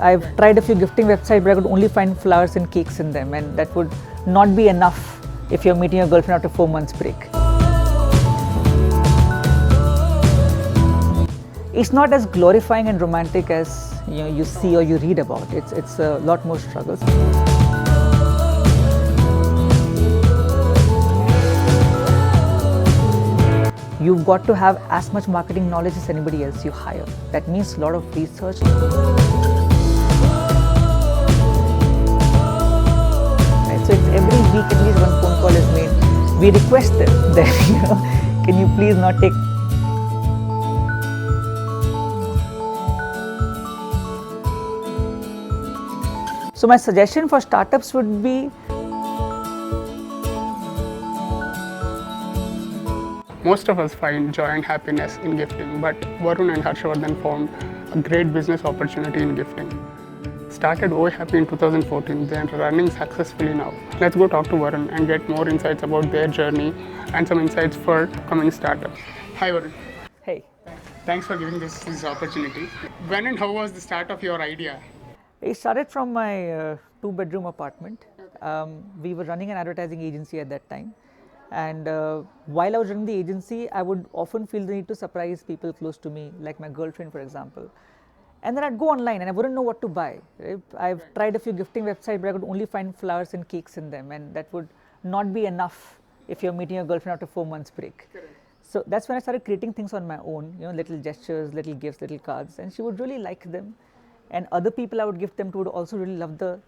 I've tried a few gifting websites, but I could only find flowers and cakes in them, and that would not be enough if you're meeting your girlfriend after 4 months break. It's not as glorifying and romantic as you see or you read about. It's a lot more struggles. You've got to have as much marketing knowledge as anybody else you hire. That means a lot of research. So it's every week at least one phone call is made. We request them that can you please not take. So my suggestion for startups would be, most of us find joy and happiness in gifting, but Varun and Harshavardhan found a great business opportunity in gifting. Started Oye Happy in 2014, they are running successfully now. Let's go talk to Varun and get more insights about their journey and some insights for coming startups. Hi Varun. hey, Thanks for giving this opportunity. When and how was the start of your idea? it started from my 2-bedroom apartment. We were running an advertising agency at that time. And while I was running the agency, I would often feel the need to surprise people close to me, like my girlfriend, for example. And then I'd go online and I wouldn't know what to buy. Right? I've tried a few gifting websites, but I could only find flowers and cakes in them, and that would not be enough if you're meeting your girlfriend after 4 months break. Correct. So that's when I started creating things on my own, little gestures, little gifts, little cards, and she would really like them. And other people I would gift them to would also really love the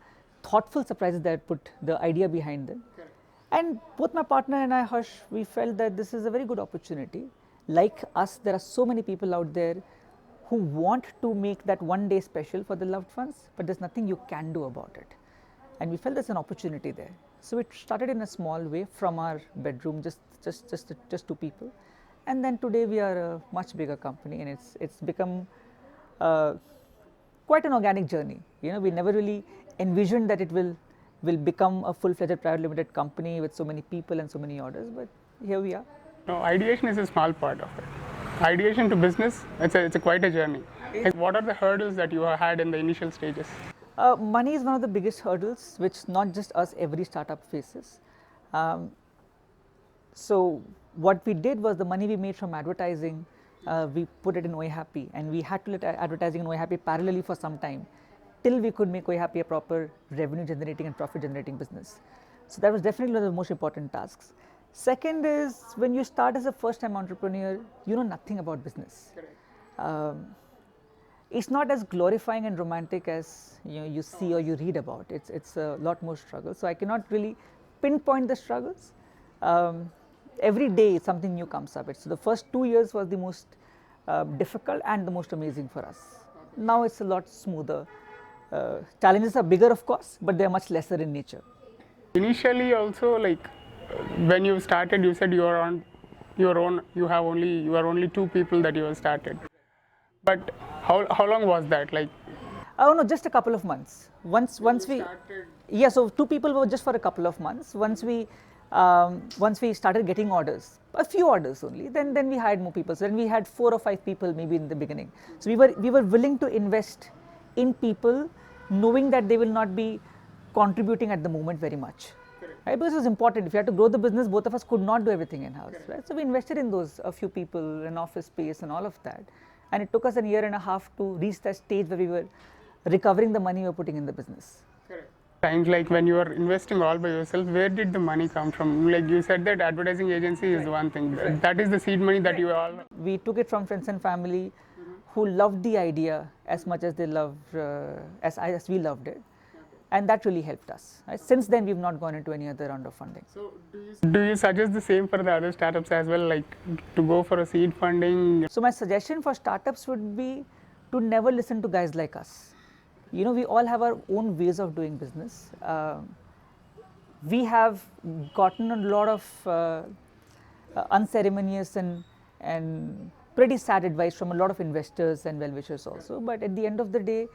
thoughtful surprises that I put the idea behind them. Correct. And both my partner and I, Harsh, we felt that this is a very good opportunity. Like us, there are so many people out there who want to make that one day special for their loved ones, but there's nothing you can do about it. And we felt there's an opportunity there. So it started in a small way from our bedroom, just 2 people. And then today we are a much bigger company, and it's become quite an organic journey. We never really envisioned that it will become a full-fledged private limited company with so many people and so many orders, but here we are. No, ideation is a small part of it. Ideation to business, it's quite a journey. Like, what are the hurdles that you have had in the initial stages? Money is one of the biggest hurdles, which not just us, every startup faces. So what we did was the money we made from advertising, we put it in Oye Happy, and we had to let advertising in Oye Happy parallelly for some time, till we could make Oye Happy a proper revenue generating and profit generating business. So that was definitely one of the most important tasks. Second is, when you start as a first time entrepreneur, you know nothing about business. It's not as glorifying and romantic as you see or you read about. It's a lot more struggle. So I cannot really pinpoint the struggles. Every day something new comes up. So the first 2 years was the most difficult and the most amazing for us. Now it's a lot smoother. Challenges are bigger, of course, but they are much lesser in nature. Initially, also, like when you started, you said you are on your own. You are only 2 people that you have started. But how long was that? Like, oh no, just a couple of months. Once we started. Yeah, so 2 people were just for a couple of months. Once we started getting orders, a few orders only, then we hired more people. So then we had 4 or 5 people maybe in the beginning. So we were willing to invest in people, knowing that they will not be contributing at the moment very much. Right? Because it was important. If you had to grow the business, both of us could not do everything in-house. Right? So we invested in a few people, an office space and all of that. And it took us a year and a half to reach that stage where we were recovering the money we were putting in the business. Correct. Times like when you are investing all by yourself, where did the money come from? Like you said that advertising agency is one thing. That is the seed money that you all. We took it from friends and family who loved the idea as much as they loved, as we loved it. And that really helped us. Right? Since then, we've not gone into any other round of funding. So, do you suggest the same for the other startups as well, like to go for a seed funding? So, my suggestion for startups would be to never listen to guys like us. We all have our own ways of doing business. We have gotten a lot of unceremonious and pretty sad advice from a lot of investors and well-wishers also. But at the end of the day,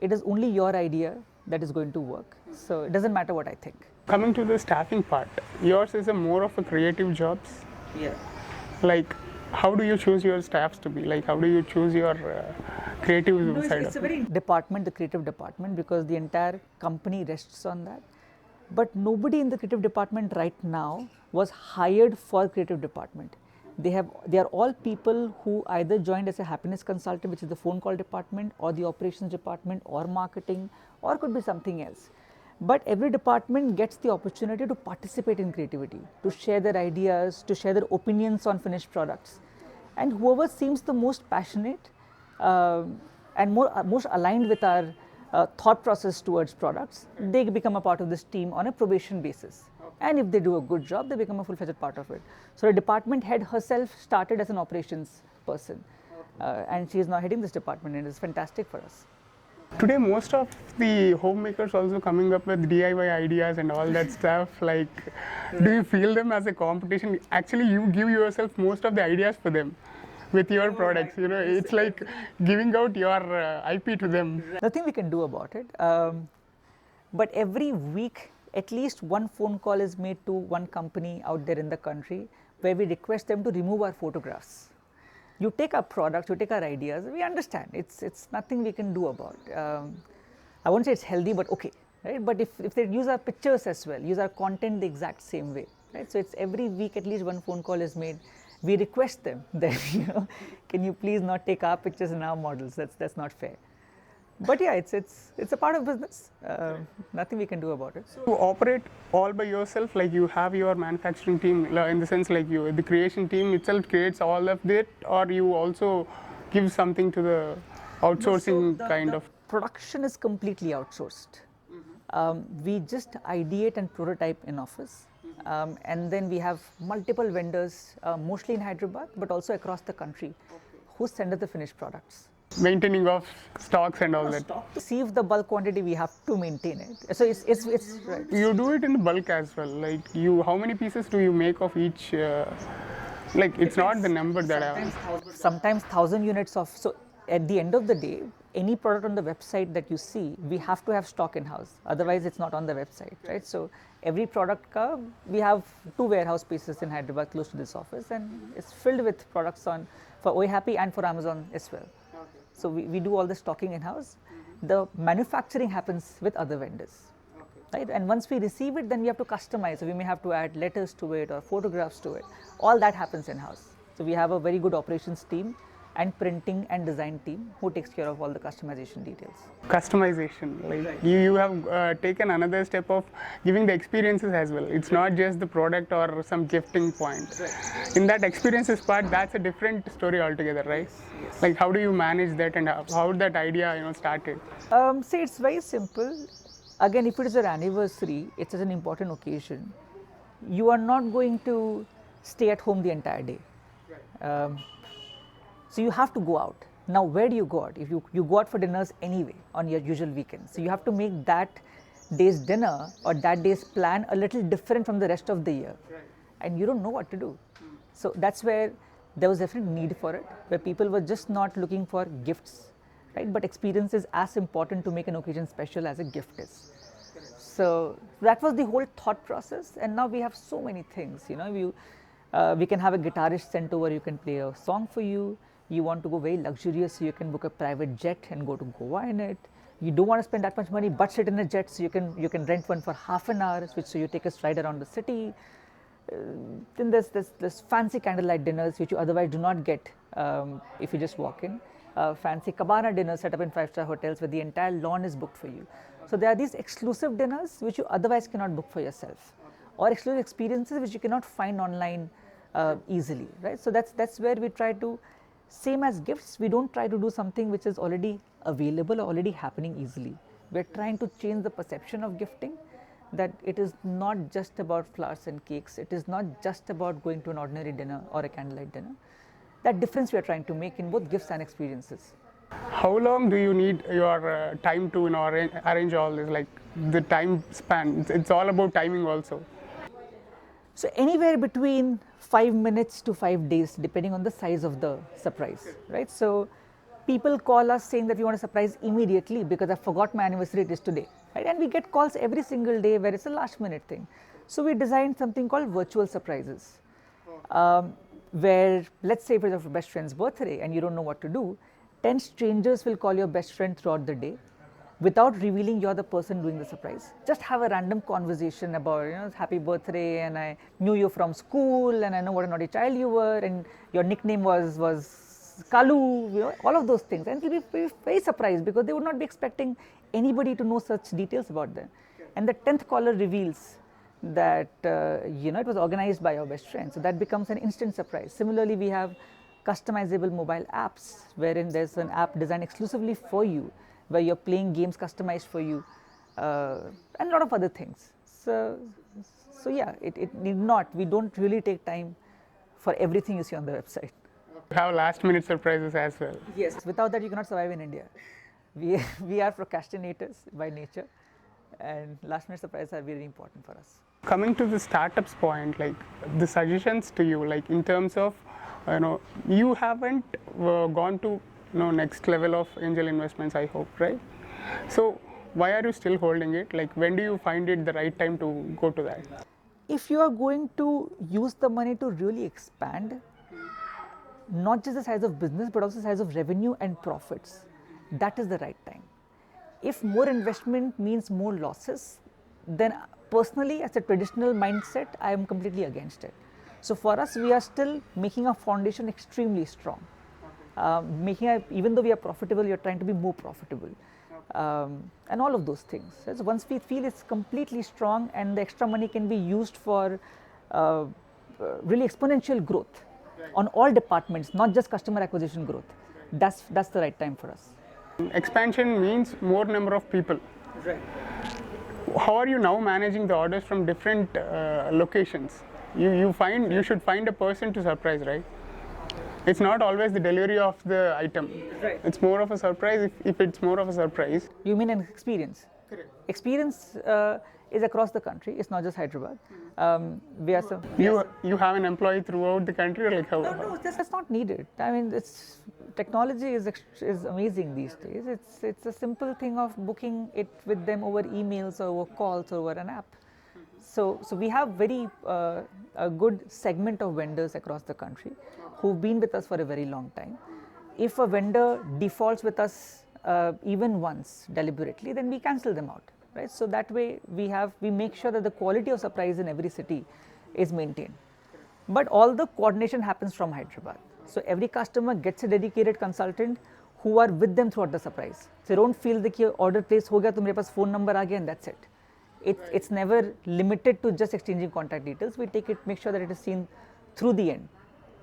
it is only your idea that is going to work. So it doesn't matter what I think. Coming to the staffing part, yours is a more of a creative jobs. Yeah. Like, how do you choose your staffs to be? Like, how do you choose your creative No, side it's a of it? very department, the creative department, because the entire company rests on that. But nobody in the creative department right now was hired for creative department. They are all people who either joined as a happiness consultant, which is the phone call department, or the operations department, or marketing, or could be something else. But every department gets the opportunity to participate in creativity, to share their ideas, to share their opinions on finished products. And whoever seems the most passionate and most aligned with our thought process towards products, they become a part of this team on a probation basis. And if they do a good job, they become a full-fledged part of it. So the department head herself started as an operations person, and she is now heading this department, and it's fantastic for us. Today, most of the homemakers also coming up with DIY ideas and all that stuff. Like, do you feel them as a competition? Actually, you give yourself most of the ideas for them with your products. You know, it's like giving out your IP to them. Nothing we can do about it. But every week, at least one phone call is made to one company out there in the country where we request them to remove our photographs. You take our products, you take our ideas, we understand. It's nothing we can do about. I won't say it's healthy, but okay, right? But if they use our pictures as well, use our content the exact same way, right? So it's every week at least one phone call is made. We request them that, you know, can you please not take our pictures and our models? That's not fair. But yeah, it's a part of business. Nothing we can do about it. You operate all by yourself, like you have your manufacturing team, in the sense like the creation team itself creates all of it, or you also give something to the outsourcing kind of? Production is completely outsourced. We just ideate and prototype in office. And then we have multiple vendors, mostly in Hyderabad, but also across the country, who send us the finished products. Maintaining of stocks and all that. To receive the bulk quantity, we have to maintain it. So it's right. You do it in the bulk as well. Like how many pieces do you make of each? Like it's not the number that I have. Sometimes 1,000 units of. So at the end of the day, any product on the website that you see, we have to have stock in house. Otherwise, it's not on the website, right? So every product we have 2 warehouse spaces in Hyderabad close to this office, and it's filled with products for Oye Happy and for Amazon as well. So we do all the stocking in house. The manufacturing happens with other vendors, right? And once we receive it, then we have to customize. So we may have to add letters to it or photographs to it. All that happens in house. So we have a very good operations team and printing and design team who takes care of all the customization details. Customization, like you have taken another step of giving the experiences as well. It's not just the product or some gifting point. In that experiences part, that's a different story altogether, right? Yes. Like how do you manage that, and how that idea started? See, it's very simple. Again, if it is your anniversary, it's such an important occasion. You are not going to stay at home the entire day. So you have to go out. Now, where do you go out? If you go out for dinners anyway on your usual weekends, so you have to make that day's dinner or that day's plan a little different from the rest of the year, and you don't know what to do. So that's where there was definitely need for it, where people were just not looking for gifts, right? But experience is as important to make an occasion special as a gift is. So that was the whole thought process, and now we have so many things. We can have a guitarist sent over, you can play a song for you. You want to go very luxurious, so you can book a private jet and go to Goa in it. You don't want to spend that much money, but sit in a jet, so you can rent one for half an hour, so you take a ride around the city. Then there's fancy candlelight dinners which you otherwise do not get if you just walk in. Fancy cabana dinners set up in 5-star hotels where the entire lawn is booked for you. So there are these exclusive dinners which you otherwise cannot book for yourself, or exclusive experiences which you cannot find online easily, right? So that's where we try to. Same as gifts, we don't try to do something which is already available or already happening easily. We're trying to change the perception of gifting, that it is not just about flowers and cakes, it is not just about going to an ordinary dinner or a candlelight dinner. That difference we are trying to make in both gifts and experiences. How long do you need your time to arrange all this, like the time span? It's all about timing also. So anywhere between 5 minutes to 5 days, depending on the size of the surprise, right? So people call us saying that we want to surprise immediately because I forgot my anniversary, it is today, right? And we get calls every single day where it's a last minute thing. So we designed something called virtual surprises, where let's say if it's your best friend's birthday and you don't know what to do, 10 strangers will call your best friend throughout the day without revealing you're the person doing the surprise. Just have a random conversation about, happy birthday, and I knew you from school, and I know what a naughty child you were, and your nickname was Kalu, all of those things. And they'll be very, very surprised because they would not be expecting anybody to know such details about them. And the 10th caller reveals that, it was organized by your best friend. So that becomes an instant surprise. Similarly, we have customizable mobile apps wherein there's an app designed exclusively for you, where you're playing games customized for you, and a lot of other things. So yeah, it need not. We don't really take time for everything you see on the website. You have last minute surprises as well. Yes, without that you cannot survive in India. We are procrastinators by nature, and last minute surprises are very important for us. Coming to the startups point, like the suggestions to you, like in terms of, you haven't gone to next level of angel investments, I hope, right? So why are you still holding it? Like, when do you find it the right time to go to that? If you are going to use the money to really expand, not just the size of business but also the size of revenue and profits, that is the right time. If more investment means more losses, then personally, as a traditional mindset, I am completely against it. So for us, we are still making our foundation extremely strong. Even though we are profitable, we are trying to be more profitable, and all of those things. So once we feel it's completely strong and the extra money can be used for really exponential growth on all departments, not just customer acquisition growth, that's the right time for us. Expansion means more number of people. Right. How are you now managing the orders from different locations? You should find a person to surprise, right? It's not always the delivery of the item. Right. It's more of a surprise if it's more of a surprise. You mean an experience? Correct. Experience is across the country. It's not just Hyderabad. We are some. You have an employee throughout the country, or like how? No, that's not needed. I mean, technology is amazing these days. It's a simple thing of booking it with them over emails or over calls or over an app. So we have very a good segment of vendors across the country who've been with us for a very long time. If a vendor defaults with us even once deliberately, then we cancel them out, right? So that way we make sure that the quality of surprise in every city is maintained. But all the coordination happens from Hyderabad. So every customer gets a dedicated consultant who are with them throughout the surprise. So don't feel that your order placed ho gaya, to mere paas phone number aa gaya, and that's it. It's never limited to just exchanging contact details. We make sure that it is seen through the end.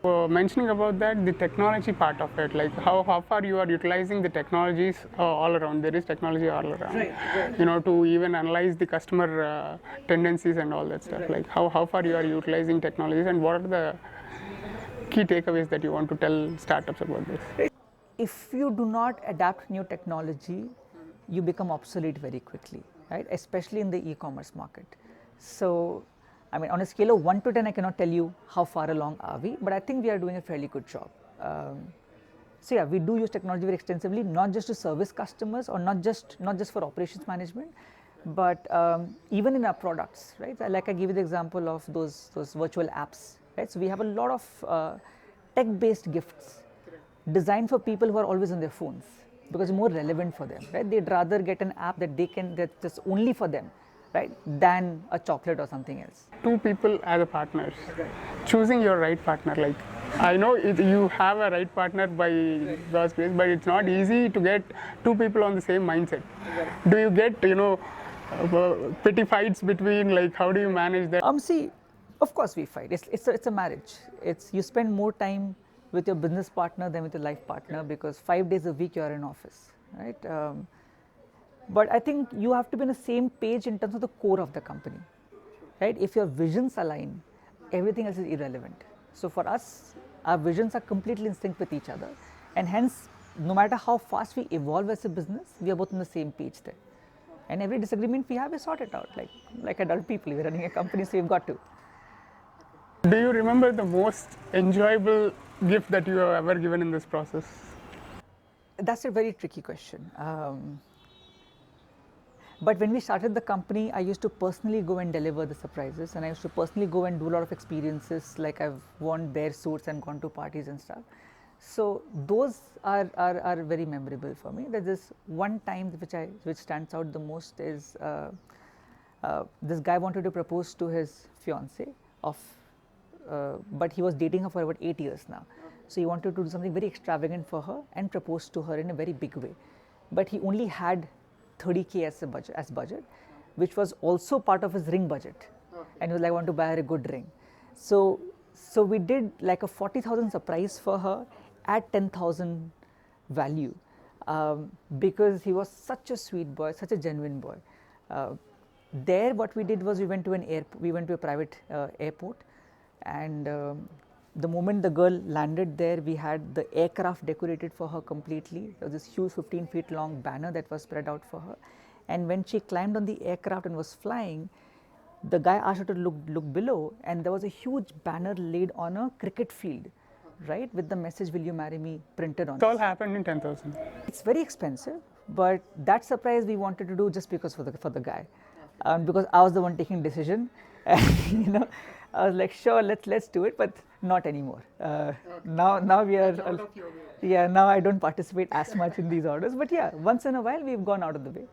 Mentioning about that, the technology part of it, like how far you are utilizing the technologies all around. There is technology all around, Right. To even analyze the customer tendencies and all that stuff. Right. Like how far you are utilizing technologies, and what are the key takeaways that you want to tell startups about this? If you do not adapt new technology, you become obsolete very quickly, right? Especially in the e-commerce market. So, I mean, on a scale of 1 to 10, I cannot tell you how far along are we, but I think we are doing a fairly good job. So yeah, we do use technology very extensively, not just to service customers or not just for operations management, but even in our products, right? Like I gave you the example of those virtual apps, right? So we have a lot of tech-based gifts designed for people who are always on their phones, because it's more relevant for them, right? They'd rather get an app that's just only for them, right, than a chocolate or something else. Two people as a partners. Right. Choosing your right partner, like I know you have a right partner by God's grace, but it's not easy to get two people on the same mindset. Right. Do you get petty fights between, like, how do you manage that? See, of course we fight. It's a marriage. You spend more time with your business partner than with your life partner, because 5 days a week you are in office, right? But I think you have to be on the same page in terms of the core of the company, right? If your visions align, everything else is irrelevant. So for us, our visions are completely in sync with each other, and hence, no matter how fast we evolve as a business, we are both on the same page there. And every disagreement we have, we sort it out, like adult people. We're running a company, so we've got to. Do you remember the most enjoyable gift that you have ever given in this process? That's a very tricky question. But when we started the company, I used to personally go and deliver the surprises, and I used to personally go and do a lot of experiences, like I've worn bear suits and gone to parties and stuff. So those are very memorable for me. There's this one time which stands out the most is this guy wanted to propose to his fiancée but he was dating her for about 8 years now. So he wanted to do something very extravagant for her and propose to her in a very big way. But he only had 30K as budget, which was also part of his ring budget. And he was like, I want to buy her a good ring. So we did like a 40,000 surprise for her at 10,000 value, because he was such a sweet boy, such a genuine boy. There what we did was we went to a private airport, and the moment the girl landed there, we had the aircraft decorated for her completely. There was this huge 15 feet long banner that was spread out for her, and when she climbed on the aircraft and was flying, the guy asked her to look below, and there was a huge banner laid on a cricket field, right, with the message, will you marry me, printed on it. It all happened in 10,000. It's very expensive, but that surprise we wanted to do just because for the guy, because I was the one taking decision, and I was like, sure, let's do it, but not anymore. Now we are, now I don't participate as much in these orders, but yeah, once in a while we've gone out of the way.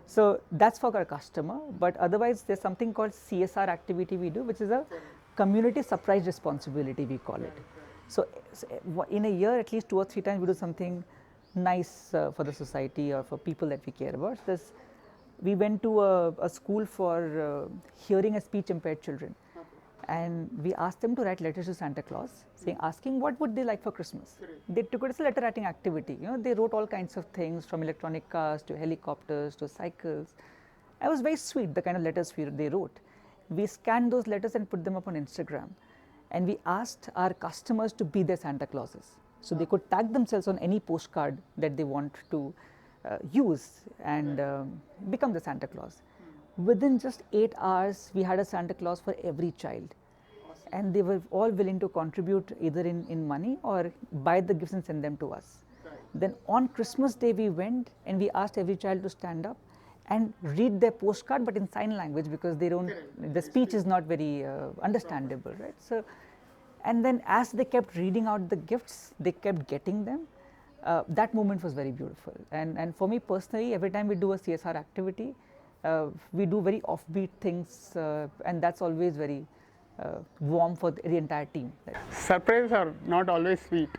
So that's for our customer, but otherwise there's something called CSR activity we do, which is a community surprise responsibility, we call it. So in a year, at least 2 or 3 times we do something nice for the society or for people that we care about. We went to a school for hearing and speech impaired children, and we asked them to write letters to Santa Claus, asking what would they like for Christmas. They took it as a letter writing activity. They wrote all kinds of things, from electronic cars to helicopters to cycles. It was very sweet, the kind of letters they wrote. We scanned those letters and put them up on Instagram, and we asked our customers to be their Santa Clauses. So they could tag themselves on any postcard that they want to use and become the Santa Claus. Within just 8 hours, we had a Santa Claus for every child. And they were all willing to contribute either in money or buy the gifts and send them to us. Then on Christmas Day, we went and we asked every child to stand up and read their postcard, but in sign language, because the speech is not very understandable, right? So, and then as they kept reading out the gifts, they kept getting them. That moment was very beautiful. And for me personally, every time we do a CSR activity, we do very offbeat things, and that's always very warm for the entire team. Surprises are not always sweet.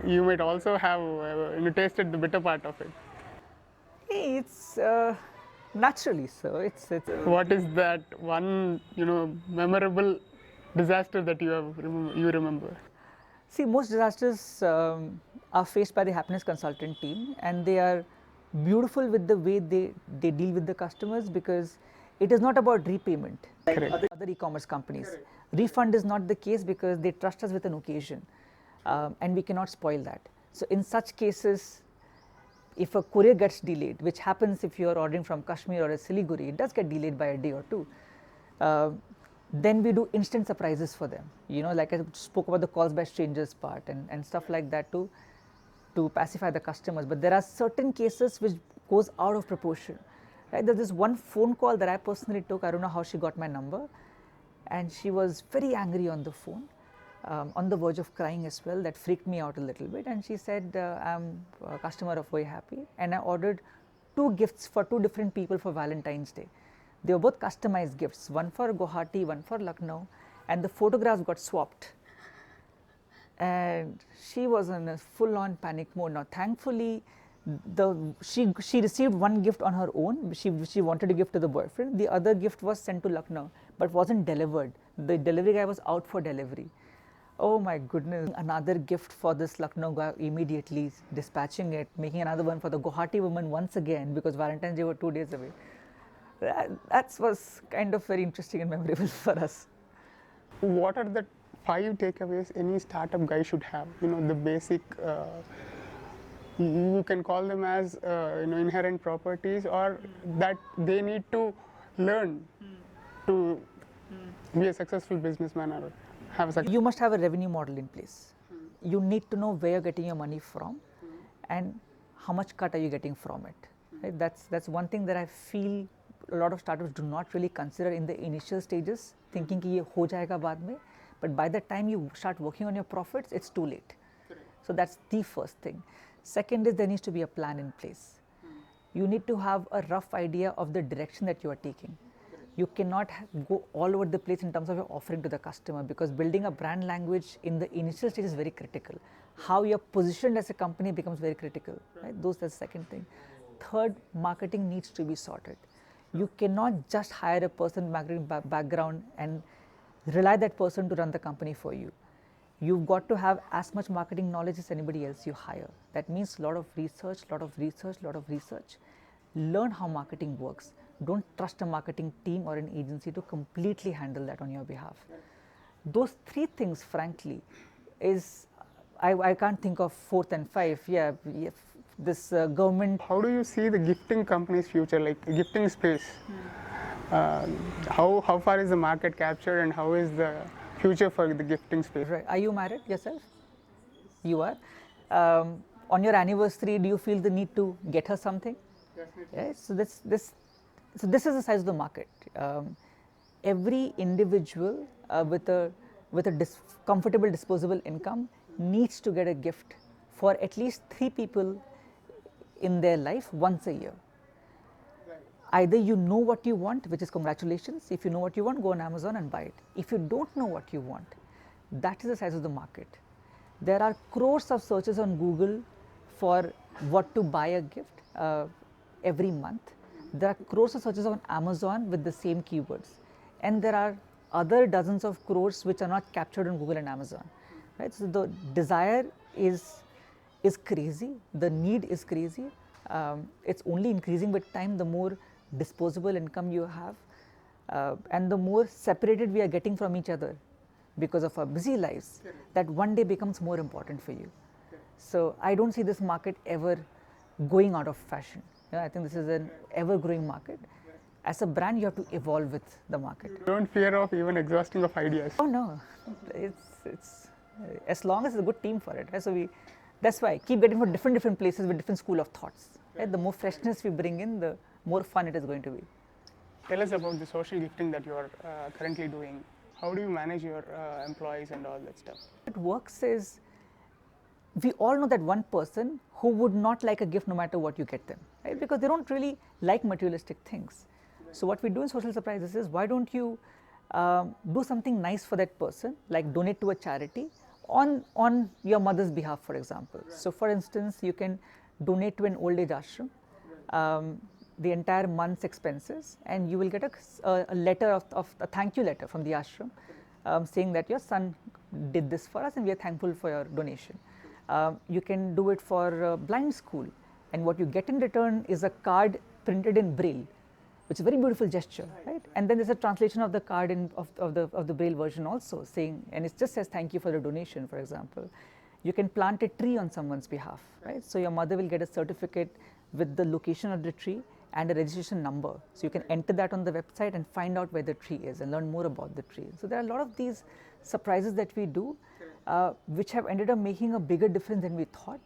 You might also have tasted the bitter part of it. It's naturally so. It's What is that one memorable disaster that you remember? See, most disasters are faced by the happiness consultant team, and they are beautiful with the way they deal with the customers, because it is not about repayment like other e-commerce companies. Correct. Refund is not the case because they trust us with an occasion, and we cannot spoil that. So in such cases, if a courier gets delayed, which happens if you are ordering from Kashmir or a Siliguri, it does get delayed by a day or two. Then we do instant surprises for them. Like I spoke about the calls by strangers part and stuff like that to pacify the customers. But there are certain cases which goes out of proportion. Right? There's this one phone call that I personally took. I don't know how she got my number, and she was very angry on the phone, on the verge of crying as well. That freaked me out a little bit. And she said, I'm a customer of Oye Happy, and I ordered 2 gifts for 2 different people for Valentine's Day. They were both customized gifts, one for Guwahati, one for Lucknow, and the photographs got swapped. And she was in a full-on panic mode. Now, thankfully, she received one gift on her own. She wanted to give to the boyfriend. The other gift was sent to Lucknow, but wasn't delivered. The delivery guy was out for delivery. Oh my goodness! Another gift for this Lucknow guy, immediately dispatching it, making another one for the Guwahati woman once again, because Valentine's Day were 2 days away. That was kind of very interesting and memorable for us. What are the 5 takeaways any startup guy should have? The basic, you can call them as inherent properties, or that they need to learn to be a successful businessman or have a You must have a revenue model in place. You need to know where you're getting your money from and how much cut are you getting from it. Right? That's one thing that I feel a lot of startups do not really consider in the initial stages, thinking कि ये हो जाएगा बाद में, but by the time you start working on your profits, it's too late. So that's the first thing. Second is there needs to be a plan in place. You need to have a rough idea of the direction that you are taking. You cannot go all over the place in terms of your offering to the customer, because building a brand language in the initial stage is very critical. How you're positioned as a company becomes very critical. Right? That's the second thing. Third, marketing needs to be sorted. You cannot just hire a person with marketing background and rely that person to run the company for you. You've got to have as much marketing knowledge as anybody else you hire. That means a lot of research, Learn how marketing works. Don't trust a marketing team or an agency to completely handle that on your behalf. Those three things, frankly, is, I can't think of fourth and five. This government. How do you see the gifting company's future, like gifting space? How far is the market captured, and how is the future for the gifting space? Right. Are you married yourself? You are. On your anniversary, do you feel the need to get her something? Definitely. Right? So this is the size of the market. Every individual with a comfortable disposable income needs to get a gift for at least 3 people in their life once a year. Either you know what you want, which is congratulations. If you know what you want, go on Amazon and buy it. If you don't know what you want, that is the size of the market. There are crores of searches on Google for what to buy a gift every month. There are crores of searches on Amazon with the same keywords. And there are other dozens of crores which are not captured on Google and Amazon. Right? So the desire is crazy, the need is crazy. It's only increasing with time. The more disposable income you have, and the more separated we are getting from each other because of our busy lives, that one day becomes more important for you. So I don't see this market ever going out of fashion. I think this is an ever-growing market. As a brand, you have to evolve with the market. You don't fear of even exhausting of ideas? Oh no, it's as long as it's a good team for it. Right? So that's why I keep getting from different places with different school of thoughts. Right? The more freshness we bring in, the more fun it is going to be. Tell us about the social gifting that you are currently doing. How do you manage your employees and all that stuff? What works is, we all know that one person who would not like a gift no matter what you get them, right? Because they don't really like materialistic things. So what we do in social surprises is, why don't you do something nice for that person, like donate to a charity on your mother's behalf, for example. So for instance, you can donate to an old age ashram, the entire month's expenses, and you will get a letter of a thank you letter from the ashram saying that your son did this for us and we are thankful for your donation. You can do it for a blind school, and what you get in return is a card printed in Braille, which is a very beautiful gesture, right? And then there's a translation of the card of the Braille version also, saying, and it just says thank you for the donation, for example. You can plant a tree on someone's behalf, right? So your mother will get a certificate with the location of the tree and a registration number. So you can enter that on the website and find out where the tree is and learn more about the tree. So there are a lot of these surprises that we do, which have ended up making a bigger difference than we thought.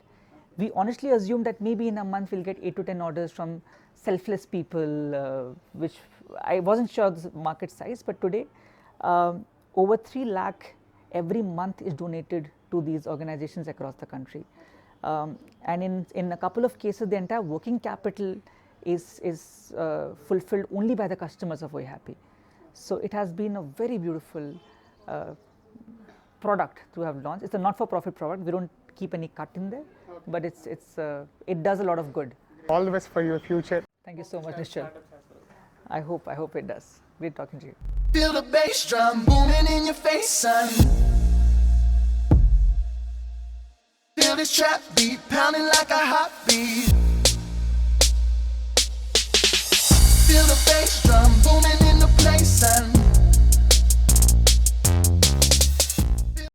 We honestly assumed that maybe in a month we'll get 8 to 10 orders from selfless people, which I wasn't sure the market size, but today over 3 lakh every month is donated to these organizations across the country. And in a couple of cases, the entire working capital is fulfilled only by the customers of Oye Happy. So it has been a very beautiful product to have launched. It's a not-for-profit product. We don't keep any cut in there, but it does a lot of good. All the best for your future. Thank you so much, Nischal. I hope it does. Great talking to you. Feel the bass drum booming in your face, son. Feel this trap beat pounding like a heartbeat. Feel the bass drum booming in the place, son.